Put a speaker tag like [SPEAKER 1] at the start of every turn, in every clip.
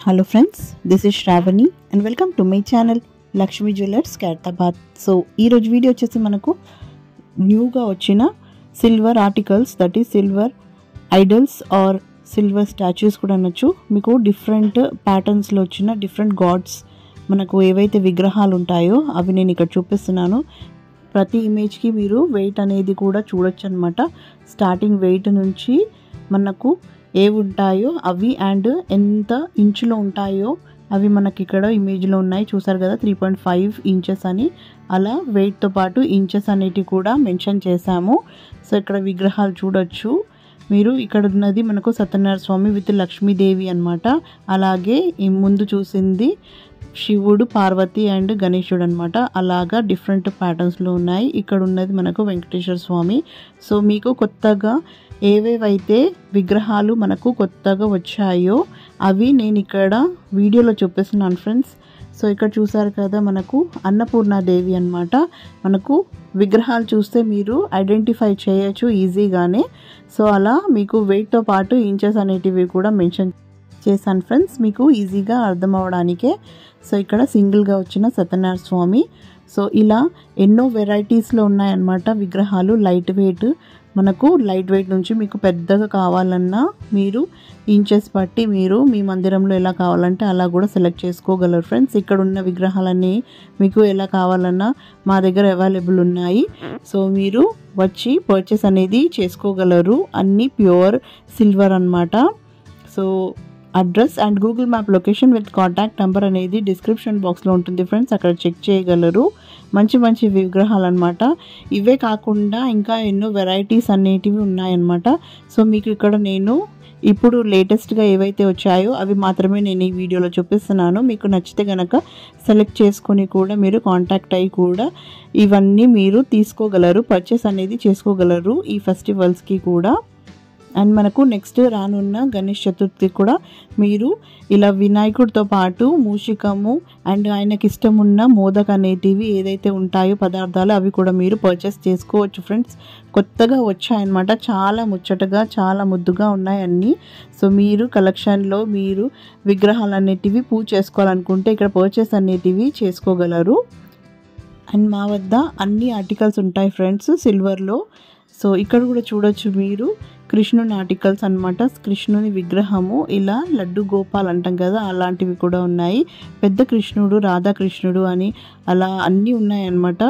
[SPEAKER 1] Hello friends, this is Shravani and welcome to my channel Lakshmi Jewellers Khairatabad. So ee roju video vachesi manaku new ga vachina silver articles, that is silver idols or silver statues kuda anachu. Meeku different patterns lo vachina different gods manaku evaithe vigrahalu untayo avi nenu ikkada chupistunanu. ప్రతి image కి మీరు wait అనేది కూడా చూడొచ్చు అన్నమాట. Starting wait నుంచి మనకు ఏవి ఉంటాయో అవి అండ్ ఎంత ఇంచులో ఉంటాయో అవి మనకి ఇక్కడ ఇమేజ్లో ఉన్నాయి. చూసారు కదా 3.5 ఇంచెస్ అని. అలా వెయిట్తో పాటు ఇంచెస్ అనేటివి కూడా మెన్షన్ చేశాము. సో ఇక్కడ విగ్రహాలు చూడొచ్చు మీరు. ఇక్కడ ఉన్నది మనకు సత్యనారాయణ స్వామి విత్ లక్ష్మీదేవి అన్నమాట. అలాగే ఈ ముందు చూసింది శివుడు, పార్వతి అండ్ గణేశుడు అనమాట. అలాగా డిఫరెంట్ ప్యాటర్న్స్లో ఉన్నాయి. ఇక్కడ ఉన్నది మనకు వెంకటేశ్వర స్వామి. సో మీకు కొత్తగా ఏవేవైతే విగ్రహాలు మనకు కొత్తగా వచ్చాయో అవి నేను ఇక్కడ వీడియోలో చూపిస్తున్నాను ఫ్రెండ్స్. సో ఇక్కడ చూసారు కదా మనకు అన్నపూర్ణాదేవి అన్నమాట. మనకు విగ్రహాలు చూస్తే మీరు ఐడెంటిఫై చేయొచ్చు ఈజీగానే. సో అలా మీకు వెయిట్తో పాటు ఇంచెస్ అనేటివి కూడా మెన్షన్ చేశాను ఫ్రెండ్స్, మీకు ఈజీగా అర్థం అవడానికే. సో ఇక్కడ సింగిల్గా వచ్చిన సత్యనారాయణ స్వామి. సో ఇలా ఎన్నో వెరైటీస్లో ఉన్నాయన్నమాట విగ్రహాలు. లైట్ వెయిట్, మనకు లైట్ వెయిట్ నుంచి మీకు పెద్దగా కావాలన్నా మీరు ఇంచెస్ బట్టి మీరు మీ మందిరంలో ఎలా కావాలంటే అలా కూడా సెలెక్ట్ చేసుకోగలరు ఫ్రెండ్స్. ఇక్కడ ఉన్న విగ్రహాలన్నీ మీకు ఎలా కావాలన్నా మా దగ్గర అవైలబుల్ ఉన్నాయి. సో మీరు వచ్చి పర్చేస్ అనేది చేసుకోగలరు. అన్నీ ప్యూర్ సిల్వర్ అన్నమాట. So address and Google map location with contact number అనేది డిస్క్రిప్షన్ బాక్స్లో ఉంటుంది ఫ్రెండ్స్, అక్కడ చెక్ చేయగలరు. మంచి మంచి విగ్రహాలు అనమాట. ఇవే కాకుండా ఇంకా ఎన్నో వెరైటీస్ అనేటివి ఉన్నాయన్నమాట. సో మీకు ఇక్కడ నేను ఇప్పుడు లేటెస్ట్గా ఏవైతే వచ్చాయో అవి మాత్రమే నేను ఈ వీడియోలో చూపిస్తున్నాను. మీకు నచ్చితే కనుక సెలెక్ట్ చేసుకొని కూడా మీరు కాంటాక్ట్ అయ్యి కూడా ఇవన్నీ మీరు తీసుకోగలరు, పర్చేస్ అనేది చేసుకోగలరు ఈ ఫెస్టివల్స్కి కూడా. అండ్ మనకు నెక్స్ట్ రానున్న గణేష్ చతుర్థి కూడా మీరు ఇలా వినాయకుడితో పాటు మూషికము అండ్ ఆయనకి ఇష్టం ఉన్న మోదక్ అనేటివి ఏదైతే ఉంటాయో పదార్థాలు అవి కూడా మీరు పర్చేస్ చేసుకోవచ్చు ఫ్రెండ్స్. కొత్తగా వచ్చాయన్నమాట. చాలా ముచ్చటగా చాలా ముద్దుగా ఉన్నాయి అన్నీ. సో మీరు కలెక్షన్లో మీరు విగ్రహాలు అనేటివి పూజ చేసుకోవాలనుకుంటే ఇక్కడ పర్చేస్ అనేటివి చేసుకోగలరు. అండ్ మా వద్ద అన్ని ఆర్టికల్స్ ఉంటాయి ఫ్రెండ్స్ సిల్వర్లో. సో ఇక్కడ కూడా చూడొచ్చు మీరు కృష్ణుని ఆర్టికల్స్ అనమాట. కృష్ణుని విగ్రహము ఇలా లడ్డు గోపాల్ అంటాం కదా అలాంటివి కూడా ఉన్నాయి. పెద్ద కృష్ణుడు, రాధాకృష్ణుడు అని అలా అన్నీ ఉన్నాయన్నమాట.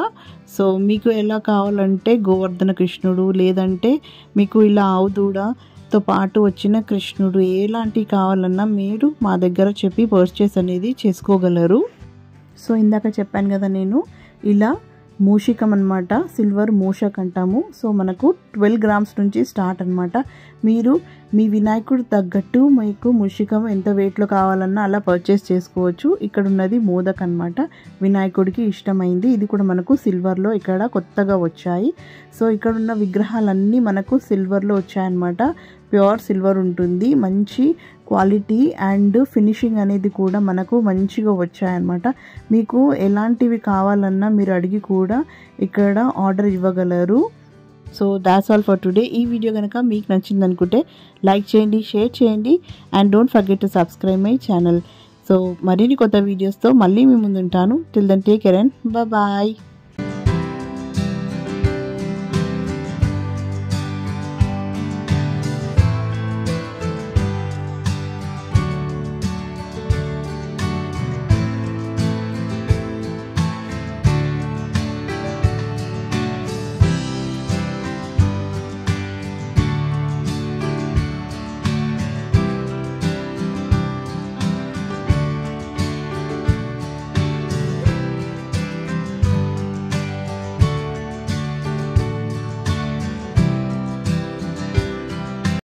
[SPEAKER 1] సో మీకు ఎలా కావాలంటే గోవర్ధన కృష్ణుడు, లేదంటే మీకు ఇలా ఆవు దూడతో పాటు వచ్చిన కృష్ణుడు ఎలాంటివి కావాలన్నా మీరు మా దగ్గర చెప్పి పర్చేస్ అనేది చేసుకోగలరు. సో ఇందాక చెప్పాను కదా నేను ఇలా మూషికం అనమాట, సిల్వర్ మూషక్ అంటాము. సో మనకు 12 గ్రామ్స్ నుంచి స్టార్ట్ అనమాట. మీరు మీ వినాయకుడు తగ్గట్టు మీకు మూషికం ఎంత వెయిట్లో కావాలన్నా అలా పర్చేస్ చేసుకోవచ్చు. ఇక్కడ ఉన్నది మోదక్ అనమాట, వినాయకుడికి ఇష్టమైంది. ఇది కూడా మనకు సిల్వర్లో ఇక్కడ కొత్తగా వచ్చాయి. సో ఇక్కడ ఉన్న విగ్రహాలన్నీ మనకు సిల్వర్లో వచ్చాయన్నమాట. ప్యూర్ సిల్వర్ ఉంటుంది, మంచి క్వాలిటీ అండ్ ఫినిషింగ్ అనేది కూడా మనకు మంచిగా వచ్చాయన్నమాట. మీకు ఎలాంటివి కావాలన్నా మీరు అడిగి కూడా ఇక్కడ ఆర్డర్ ఇవ్వగలరు. So that's all for today. ఈ వీడియో కనుక మీకు నచ్చింది అనుకుంటే లైక్ చేయండి, షేర్ చేయండి and don't forget to subscribe my channel. So మరిన్ని కొత్త వీడియోస్తో మళ్ళీ మీ ముందు ఉంటాను. Till then take care and bye.